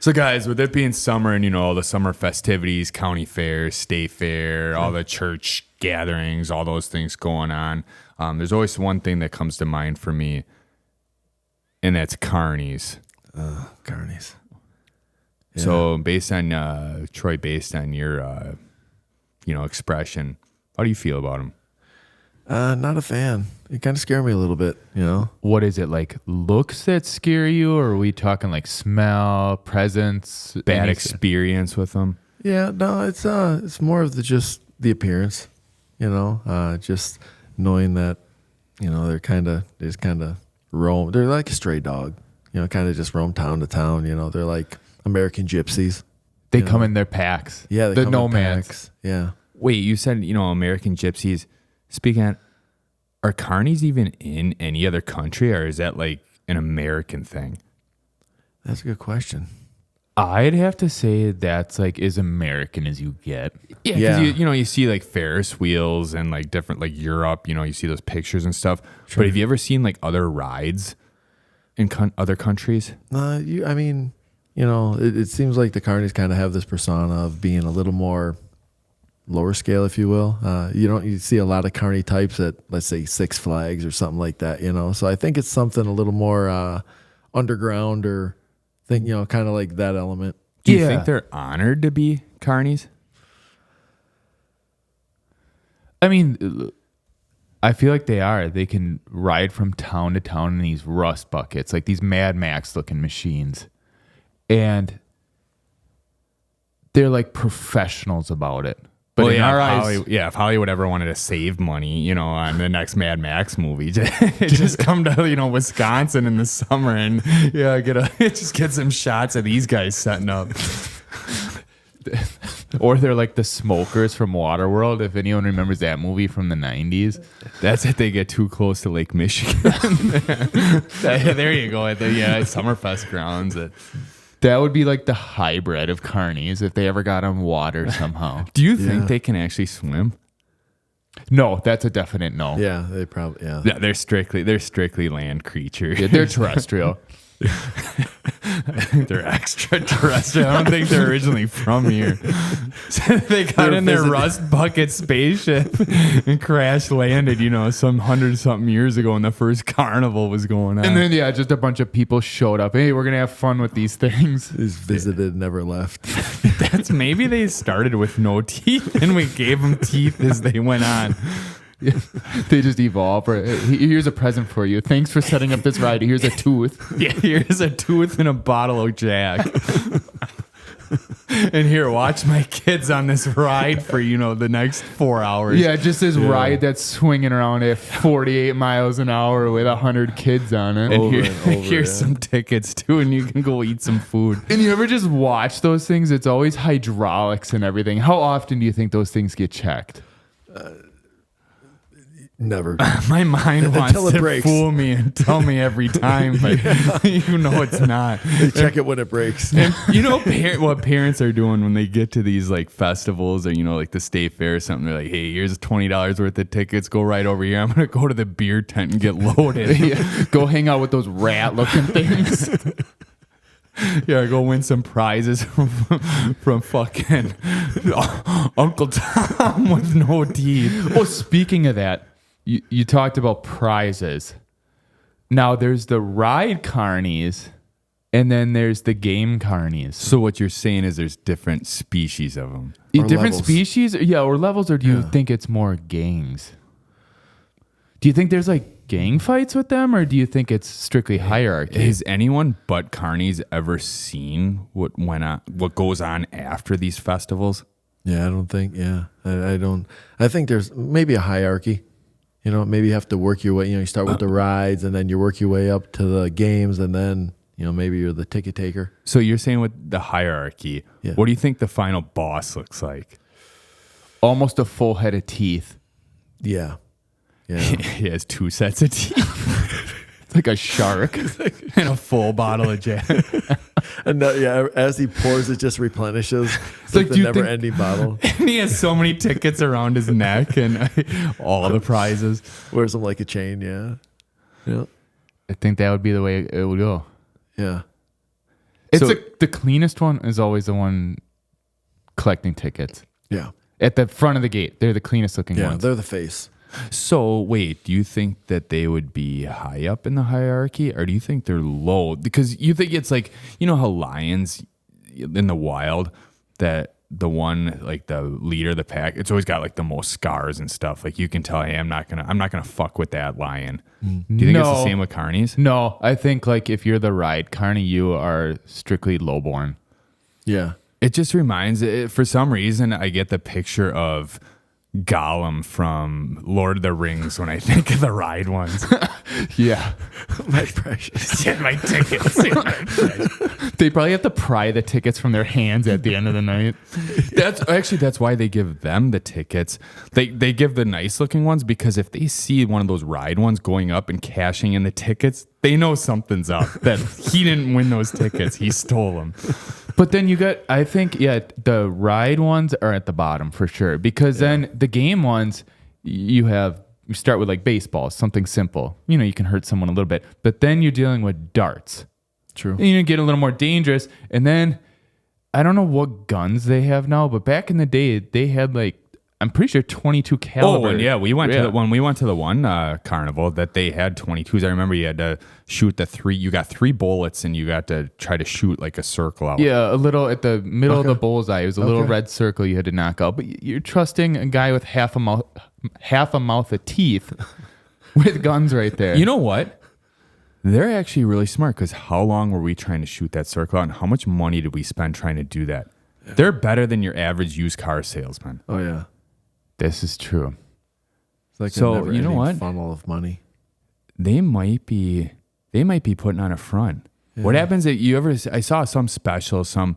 So, guys, with it being summer and, all the summer festivities, county fairs, state fair, all the church gatherings, all those things going on, there's always one thing that comes to mind for me, and that's CARNIES. CARNIES. Yeah. So, based on, Troy, based on your, expression, how do you feel about them? Not a fan. It kind of scared me a little bit, What is it, like looks that scare you, or are we talking like smell, presence, Bad experience with them? Yeah, no, it's more of just the appearance, just knowing that, they just kind of roam. They're like a stray dog, kind of just roam town to town. They're like American gypsies. They come in their packs. Yeah, the nomads. Yeah. Wait, you said, American gypsies. Speaking of, are carnies even in any other country, or is that like an American thing? That's a good question. I'd have to say that's like as American as you get. Yeah, because you see like Ferris wheels and like different like Europe. You see those pictures and stuff. Sure. But have you ever seen like other rides in other countries? It seems like the carnies kind of have this persona of being a little more lower scale, if you will. You see a lot of carny types at, let's say, Six Flags or something like that, So I think it's something a little more underground, or kind of like that element. Do you think they're honored to be carnies? I mean, I feel like they are. They can ride from town to town in these rust buckets, like these Mad Max looking machines. And they're like professionals about it. But in our eyes, if Hollywood ever wanted to save money, on the next Mad Max movie, just come to Wisconsin in the summer and just get some shots of these guys setting up. Or they're like the smokers from Waterworld. If anyone remembers that movie from the 90s, that's if they get too close to Lake Michigan. There you go. Summerfest grounds. That would be like the hybrid of carnies if they ever got on water somehow. Do you think they can actually swim? No, that's a definite no. Yeah, they probably, yeah. Yeah, they're strictly land creatures. Yeah, they're terrestrial. They're extraterrestrial. I don't think they're originally from here. So they got in their rust bucket spaceship and crash landed, some 100-something years ago when the first carnival was going on. And then, just a bunch of people showed up. Hey, we're going to have fun with these things. Just visited, never left. That's maybe they started with no teeth and we gave them teeth as they went on. They just evolve. Here's a present for you. Thanks for setting up this ride. Here's a tooth. Yeah, here's a tooth and a bottle of Jack. And here, watch my kids on this ride for, the next 4 hours. Yeah, just this ride that's swinging around at 48 miles an hour with 100 kids on it. And here's some tickets, too, and you can go eat some food. And you ever just watch those things? It's always hydraulics and everything. How often do you think those things get checked? Never. My mind wants to fool me and tell me every time, but it's not. They check it when it breaks. And what parents are doing when they get to these like festivals or like the state fair or something? They're like, "Hey, here's $20 worth of tickets. Go right over here. I'm gonna go to the beer tent and get loaded. Go hang out with those rat-looking things." Yeah, go win some prizes from fucking Uncle Tom with no teeth. Well, speaking of that. You talked about prizes. Now there's the ride carnies, and then there's the game carnies. So what you're saying is there's different species of them. Different species? Yeah, or levels, or do you think it's more gangs? Do you think there's like gang fights with them, or do you think it's strictly hierarchy? Has anyone but carnies ever seen what goes on after these festivals? Yeah, I don't think. Yeah, I don't. I think there's maybe a hierarchy. Maybe you have to work your way. You start with the rides, and then you work your way up to the games, and then maybe you're the ticket taker. So you're saying with the hierarchy, what do you think the final boss looks like? Almost a full head of teeth. Yeah. He has 2 sets of teeth. It's like a shark. And a full bottle of Jack. And as he pours, it just replenishes. It's like the never-ending bottle. And he has so many tickets around his neck and all the prizes. Wears them like a chain, yeah. I think that would be the way it would go. Yeah. It's So- the cleanest one is always the one collecting tickets. Yeah. At the front of the gate, they're the cleanest looking Yeah, ones. they're the face. So wait, do you think that they would be high up in the hierarchy, or do you think they're low? Because you think it's like, you know how lions in the wild, that the one, like the leader of the pack, it's always got like the most scars and stuff. Like you can tell, hey, I'm not gonna fuck with that lion. Do you think it's the No. same with carnies? No, I think like if you're the ride, Carney, you are strictly lowborn. Yeah. It just reminds it, for some reason I get the picture of Gollum from Lord of the Rings when I think of the ride ones. Yeah. My precious. Get my tickets. They probably have to pry the tickets from their hands at the end of the night. That's why they give them the tickets. They give the nice looking ones, because if they see one of those ride ones going up and cashing in the tickets, they know something's up. That he didn't win those tickets. He stole them. But then you got, I think, yeah, the ride ones are at the bottom for sure. Because then the game ones, you start with like baseball, something simple. You know, you can hurt someone a little bit. But then you're dealing with darts. True. And you get a little more dangerous. And then I don't know what guns they have now, but back in the day, they had like, I'm pretty sure 22 caliber. Oh, and yeah, we went to when we went to the one carnival that they had 22s. I remember you had to shoot you got 3 bullets, and you got to try to shoot like a circle out. Yeah, a little at the middle of the Okay. bullseye. It was a little Okay. red circle you had to knock out. But you're trusting a guy with half a mouth of teeth with guns right there. You know what? They're actually really smart, because how long were we trying to shoot that circle out, and how much money did we spend trying to do that? They're better than your average used car salesman. Oh yeah. This is true. It's like So, a never you know what? funnel of money. They might be putting on a front. What happens if I saw some special, some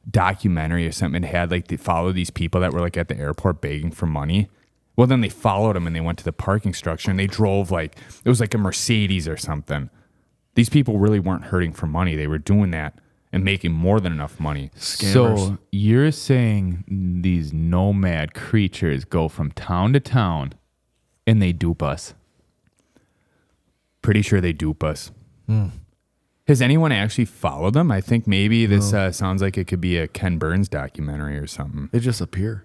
documentary or something, that had like they follow these people that were like at the airport begging for money. Well, then they followed them and they went to the parking structure and they drove like, it was like a Mercedes or something. These people really weren't hurting for money. They were doing that and making more than enough money. Scammers. So you're saying these nomad creatures go from town to town and they dupe us? Pretty sure they dupe us. Has anyone actually followed them? I think maybe this sounds like it could be a Ken Burns documentary or something. They just appear.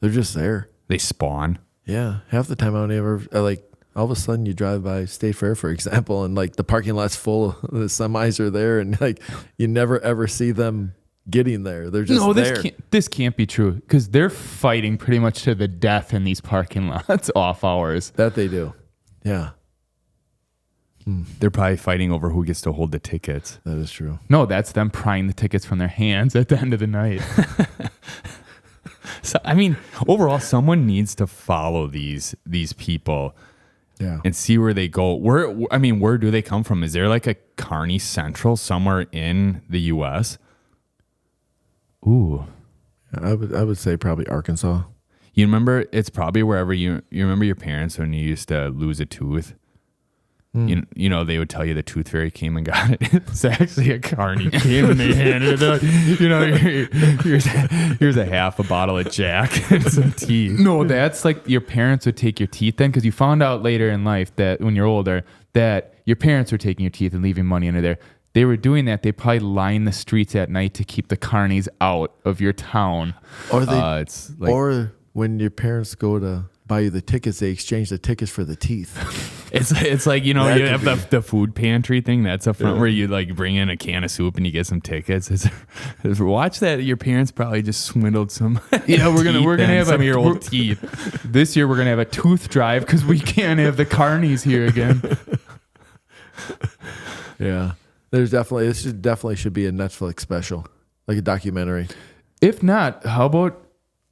They're just there. They spawn. Yeah. Half the time I don't ever like. All of a sudden you drive by State Fair, for example, and like the parking lot's full. The semis are there, and like you never ever see them getting there. They're just there. This can't be true, because they're fighting pretty much to the death in these parking lots off hours. That they do. Yeah, They're probably fighting over who gets to hold the tickets. that is true. No, that's them prying the tickets from their hands at the end of the night. So, I mean, overall, someone needs to follow these people Yeah. and see where they go. Where do they come from? Is there like a Carney Central somewhere in the U.S.? Ooh. I would say probably Arkansas. You remember, it's probably wherever you remember your parents when you used to lose a tooth. You know, they would tell you the tooth fairy came and got it. It's actually a Carney came and they handed it. You know, here's a half a bottle of Jack and some tea. No, that's like your parents would take your teeth then, because you found out later in life that when you're older that your parents were taking your teeth and leaving money under there. They were doing that. They probably line the streets at night to keep the carnies out of your town. Or they, It's like, or when your parents go to buy you the tickets, they exchange the tickets for the teeth. It's like, you know, That you could have the food pantry thing. That's up front where you like bring in a can of soup and you get some tickets. Watch that. Your parents probably just swindled some. Yeah, we're gonna have some a of your old teeth. This year we're gonna have a tooth drive because we can't have the carnies here again. Yeah. This definitely should be a Netflix special, like a documentary. If not, how about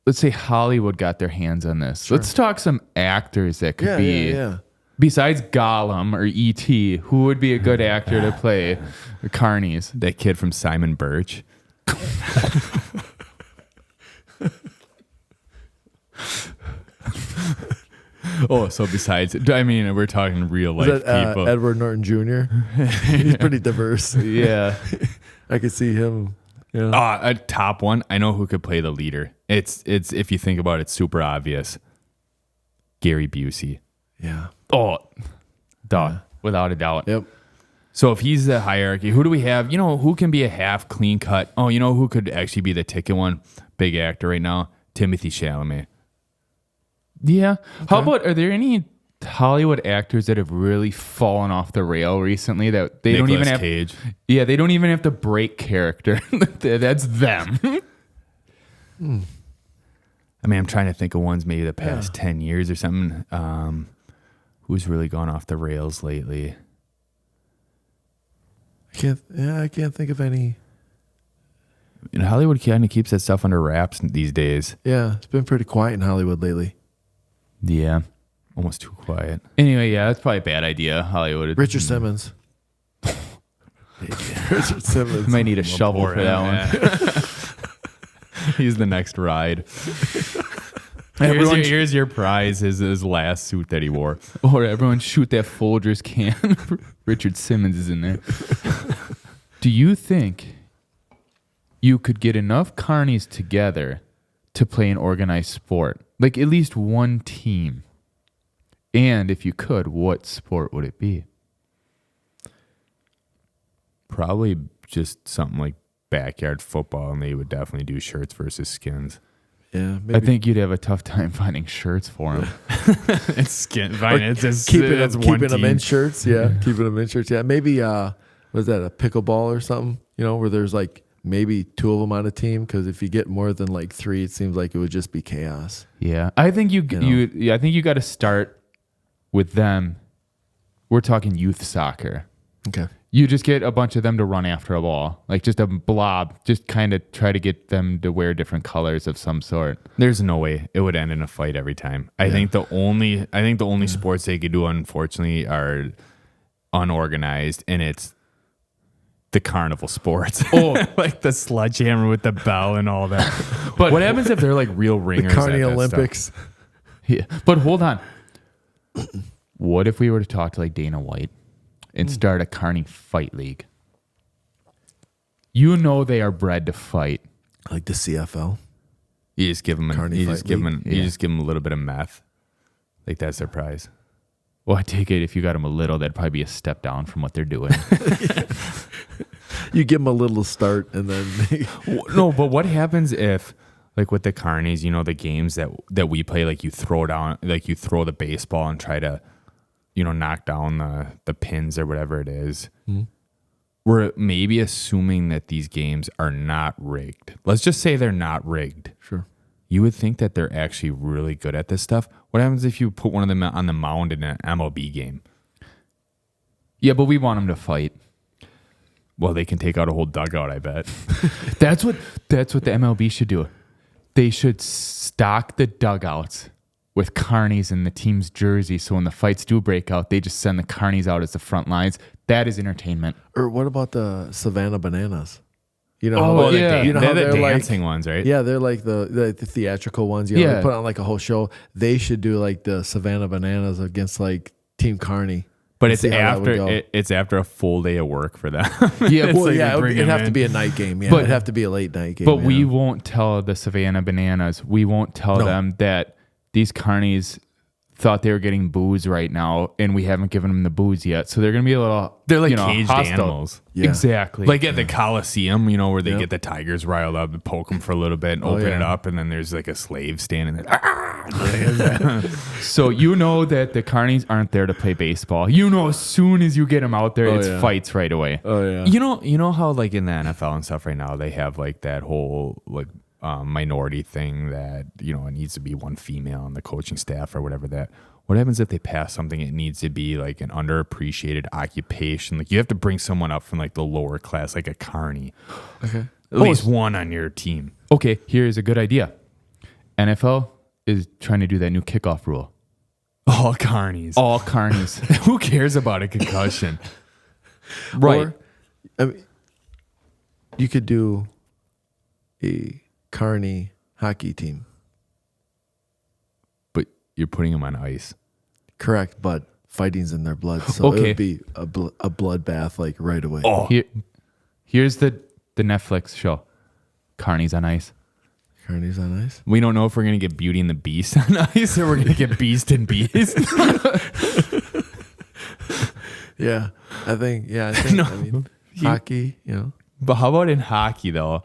let's say Hollywood got their hands on this. Let's talk some actors that could be. Yeah. Besides Gollum or E.T., who would be a good actor to play the carnies? That kid from Simon Birch. Oh, so besides, I mean, we're talking real life Is that people. Edward Norton Jr.? He's pretty diverse. Yeah. I could see him. You know. A top one. I know who could play the leader. It's if you think about it, super obvious. Gary Busey. Yeah. Oh, duh. Without a doubt. Yep. So if he's the hierarchy, who do we have? You know, who can be a half clean cut? Oh, you know who could actually be the ticket one? Big actor right now, Timothy Chalamet. Yeah. How about, are there any Hollywood actors that have really fallen off the rail recently that they don't even have? Cage. Yeah, they don't even have to break character. That's them. I mean, I'm trying to think of ones maybe the past 10 years or something. Who's really gone off the rails lately? I can't think of any. You know, Hollywood kind of keeps that stuff under wraps these days. Yeah, it's been pretty quiet in Hollywood lately. Yeah. Almost too quiet. Anyway, yeah, that's probably a bad idea. Hollywood. Richard Simmons. Richard Simmons. Might need a shovel for that one. He's the next ride. Everyone Here's your prize, his last suit that he wore. Or everyone shoot that Folgers can. Richard Simmons is in there. Do you think you could get enough carnies together to play an organized sport? Like at least one team? And if you could, what sport would it be? Probably just something like backyard football, and they would definitely do shirts versus skins. Yeah, I think you'd have a tough time finding shirts for him. It's skin. Fine, it's just keeping one them team. in shirts. Yeah, keeping them in shirts. Yeah, maybe was that a pickleball or something? You know, where there's like maybe two of them on a team, because if you get more than like three, it seems like it would just be chaos. Yeah, I think I think you got to start with them. We're talking youth soccer. Okay. You just get a bunch of them to run after a ball, like just a blob. Just kind of try to get them to wear different colors of some sort. There's no way it would end in a fight every time. I think the only sports they could do, unfortunately, are unorganized, and it's the carnival sports. Oh, like the sledgehammer with the bell and all that. But what happens if they're like real ringers? The Carney at that Olympics. stuff? Yeah, but hold on. What if we were to talk to like Dana White and start a carny fight league? You know they are bred to fight. Like the CFL. You just give them Carney you fight just give league? them you just give them a little bit of meth. Like that's their prize. Well, I take it if you got them a little, that'd probably be a step down from what they're doing. You give them a little start, and then No, but what happens if, like with the carnies, you know, the games that we play, like you throw the baseball and try to, you know, knock down the pins or whatever it is. Mm-hmm. We're maybe assuming that these games are not rigged. Let's just say they're not rigged. sure. You would think that they're actually really good at this stuff. What happens if you put one of them on the mound in an MLB game? Yeah, but we want them to fight. Well, they can take out a whole dugout, I bet. That's what the MLB should do. They should stock the dugouts with carnies in the team's jersey, so when the fights do break out, they just send the carnies out as the front lines. That is entertainment. Or what about the Savannah Bananas? You know, Oh, how they- yeah. you know they're how the they're dancing ones, right? Yeah, they're like the theatrical ones. You know, Yeah. they put on like a whole show. They should do like the Savannah Bananas against like Team Carney. But and it's see how that would go. it's after a full day of work for them. Yeah, It's Well, like yeah, they bring it'd them have to in. be a night game. Yeah, But- it'd have to be a late night game. but we yeah. won't tell the Savannah Bananas. We won't tell No. them that these carnies thought they were getting booze right now, and we haven't given them the booze yet. So they're gonna be a little. They're like you know, caged hostile. animals. Yeah. Exactly. Like at the Coliseum, you know, where they Yep. get the tigers riled up and poke them for a little bit and Oh, open yeah. it up, and then there's like a slave standing there. So you know that the carnies aren't there to play baseball. You know, as soon as you get them out there, Oh, it's yeah. fights right away. Oh yeah. You know how like in the NFL and stuff right now they have like that whole like minority thing that, you know, it needs to be one female on the coaching staff or whatever that. What happens if they pass something? It needs to be like an underappreciated occupation. Like you have to bring someone up from like the lower class, like a carny. Okay. At least one on your team. Okay, here's a good idea. NFL is trying to do that new kickoff rule. All carnies. All carnies. Who cares about a concussion? Right. Or, I mean, you could do a Carney hockey team. But you're putting them on ice. Correct, but fighting's in their blood, so it Okay. would be a bloodbath like right away. Oh, Here's the Netflix show, Carnies on Ice. Carney's on ice. we don't know if we're going to get Beauty and the Beast on ice or we're going to get Beast and Beast. Yeah, I think, I mean, hockey, you know. But how about in hockey though?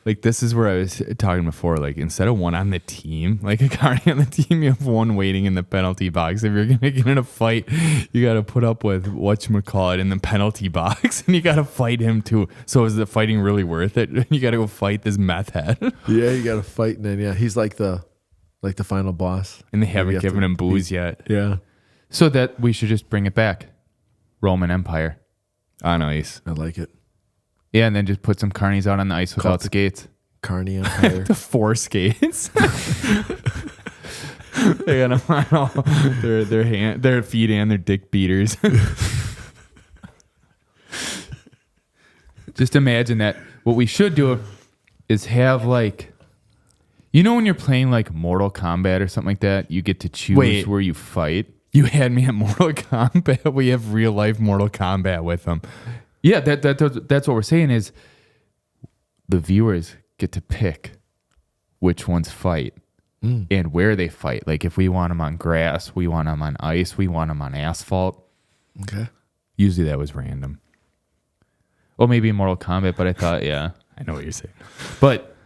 Like this is where I was talking before. Like instead of one on the team, like a carny on the team, you have one waiting in the penalty box. If you're gonna get in a fight, you got to put up with whatchamacallit in the penalty box, and you got to fight him too. So is the fighting really worth it? You got to go fight this meth head, Yeah, you got to fight, and then he's like the final boss. and they haven't You have given to him booze yet. Yeah, So that we should just bring it back. Roman Empire. On ice. I like it. Yeah, and then just put some carnies out on the ice without the- skates. Carney Empire. The 4 skates. They got them on all their feet and their dick beaters. Just imagine that. What we should do is have like, you know, when you're playing like Mortal Kombat or something like that, you get to choose Wait. where you fight. You had me at Mortal Kombat. We have real life Mortal Kombat with them. Yeah, that's what we're saying is the viewers get to pick which ones fight and where they fight. Like if we want them on grass, we want them on ice, we want them on asphalt. Okay. Usually that was random. Well, maybe in Mortal Kombat, but I thought, yeah. I know what you're saying. But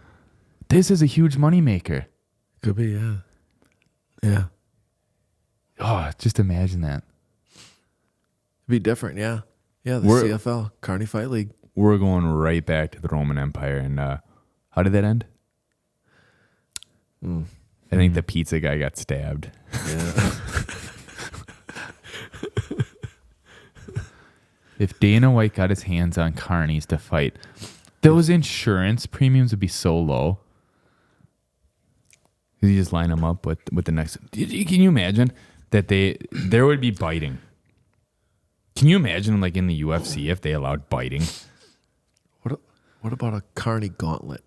this is a huge moneymaker. Could be, yeah. Yeah. Oh, just imagine that. It'd be different, yeah. Yeah, the We're- CFL, Carney Fight League. We're going right back to the Roman Empire. And how did that end? I think the pizza guy got stabbed. Yeah. If Dana White got his hands on carnies to fight, those insurance premiums would be so low. You just line them up with the next. Can you imagine that there would be biting? Can you imagine like in the UFC if they allowed biting? What about a Carney gauntlet?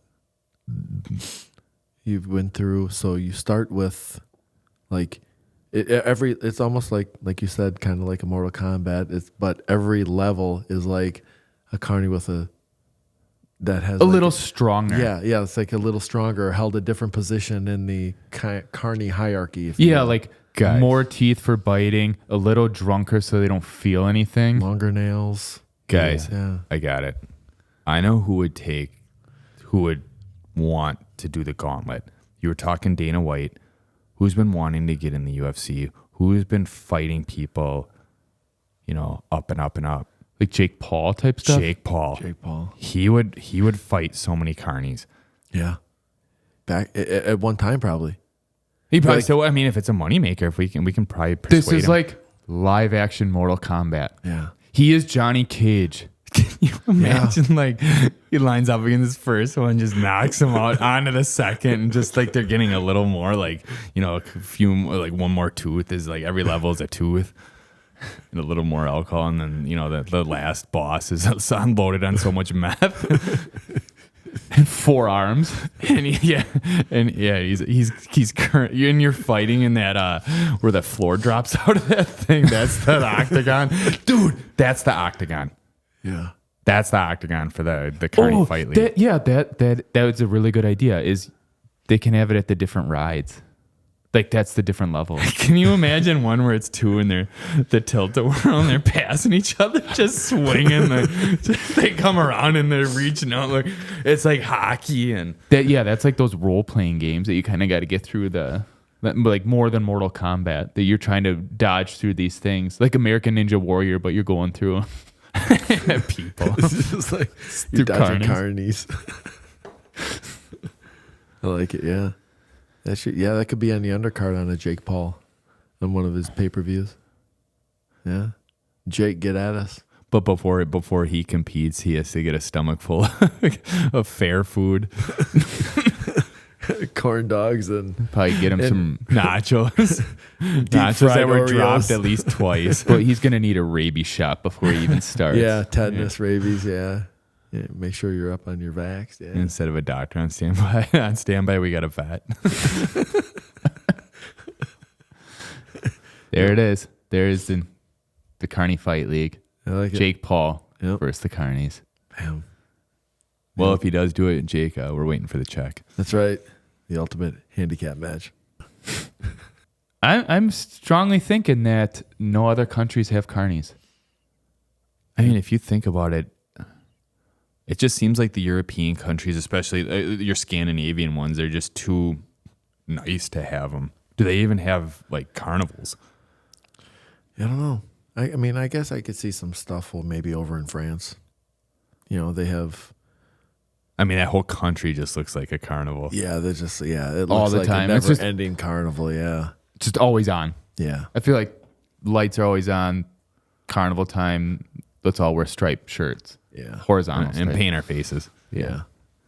You've been through, so you start with like it's almost like you said, kind of like a Mortal Kombat. But every level is like a Carney with that has A little stronger. Yeah, it's like a little stronger, held a different position in the Carney hierarchy. If you Yeah, will. like Guys. more teeth for biting, a little drunker so they don't feel anything. longer nails. Guys, Yeah. I got it. I know who would want to do the gauntlet. You were talking Dana White, who's been wanting to get in the UFC, who's been fighting people, up and up and up. Like Jake Paul type stuff. Jake Paul. Jake Paul. He would fight so many carnies. Yeah. Back at one time, probably. He probably Like- so. I mean, if it's a moneymaker, if we can probably persuade This is him. like live action Mortal Kombat. Yeah. He is Johnny Cage. Can you imagine like he lines up against this first one, just knocks him out onto the second, and just like they're getting a little more like a few like one more tooth is like every level is a tooth and a little more alcohol, and then the last boss is unloaded on so much meth. And 4 arms. And he's current. You're fighting in that where the floor drops out of that thing. That's the octagon, dude. That's the octagon. Yeah. That's the octagon for the Carney Fight League. That was a really good idea. Is they can have it at the different rides. Like that's the different levels. Can you imagine one where it's two and they're the tilt-a-whirl and they're passing each other, just swinging? They come around and they're reaching out. Like it's like hockey and That's like those role playing games that you kind of got to get through like more than Mortal Kombat. That you're trying to dodge through these things, like American Ninja Warrior, but you're going through people. It's just like you're Through dodging carnies. I like it. Yeah. That could be on the undercard on a Jake Paul on one of his pay-per-views. Yeah. Jake, get at us. But before he competes, he has to get a stomach full of fair food, Corn dogs and probably get him some. nachos that fried were Oreos. dropped at least twice. But he's gonna need a rabies shot before he even starts. yeah, tetanus, rabies. Yeah. Make sure you're up on your vax. Yeah. Instead of a doctor on standby, we got a vet. There it is. There is the Carney Fight League. I like it. Jake Paul Yep. versus the Carnies. Bam. Well, if he does do it, Jake, we're waiting for the check. That's right. The ultimate handicap match. I'm strongly thinking that no other countries have carnies. I mean, if you think about it, it just seems like the European countries, especially your Scandinavian ones, they're just too nice to have them. Do they even have like carnivals? I don't know. I mean, I guess I could see some stuff maybe over in France. They have. I mean, that whole country just looks like a carnival. Yeah, they're just it All looks the like time. a It's just- never-ending carnival. Yeah, Just always on. yeah, I feel like lights are always on. Carnival time. Let's all wear striped shirts. yeah, Horizontal. And paint our faces. yeah.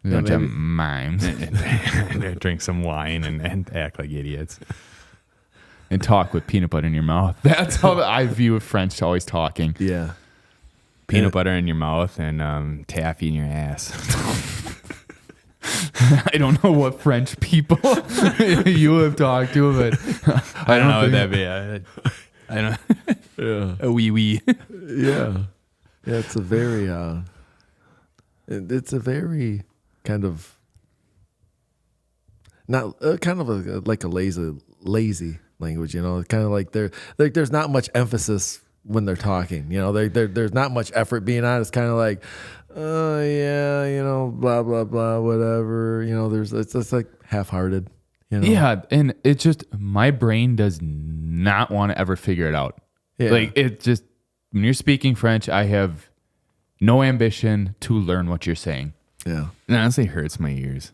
A bunch of maybe- mimes. And drink some wine and act like idiots. And talk with peanut butter in your mouth. That's how I view French always talking. Yeah. Peanut butter in your mouth and taffy in your ass. I don't know what French people you have talked to, but I don't know what that'd be. I don't. Yeah. A wee wee. Yeah. Yeah, it's a very kind of not kind of like a lazy language, kind of like there's not much emphasis when they're talking, there's not much effort being on. It's kind of like, oh yeah, blah blah blah, whatever, it's just like half-hearted, yeah, and it's just my brain does not want to ever figure it out. Yeah. Like it just when you're speaking French, I have no ambition to learn what you're saying. Yeah. It honestly hurts my ears.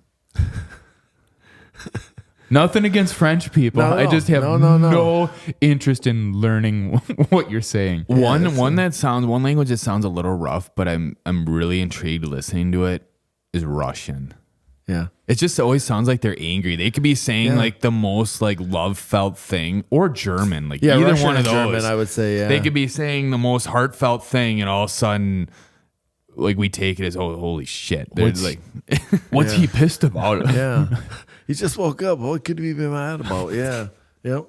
Nothing against French people. No, I just have no. no interest in learning what you're saying. One language that sounds a little rough, but I'm really intrigued listening to it is Russian. Yeah. It just always sounds like they're angry. They could be saying Yeah. like the most like love felt thing, or German, like Yeah, either Russian one of and those. German, I would say, yeah. They could be saying the most heartfelt thing, and all of a sudden, like we take it as holy shit. They're What's- like, What's he pissed about? Yeah. He just woke up. What could he be mad about? Yeah. Yep.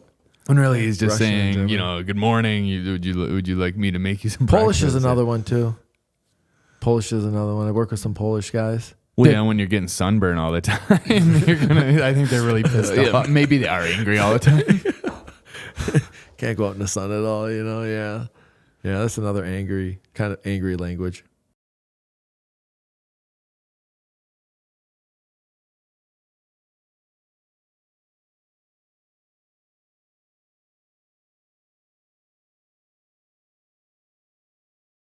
when really he's just Russian and saying, German. good morning. Would you like me to make you some Polish is breakfast? another one too. Polish is another one. I work with some Polish guys. Well, yeah, when you're getting sunburn all the time, I think they're really pissed off. Maybe they are angry all the time. Can't go out in the sun at all, Yeah. Yeah, that's another angry language.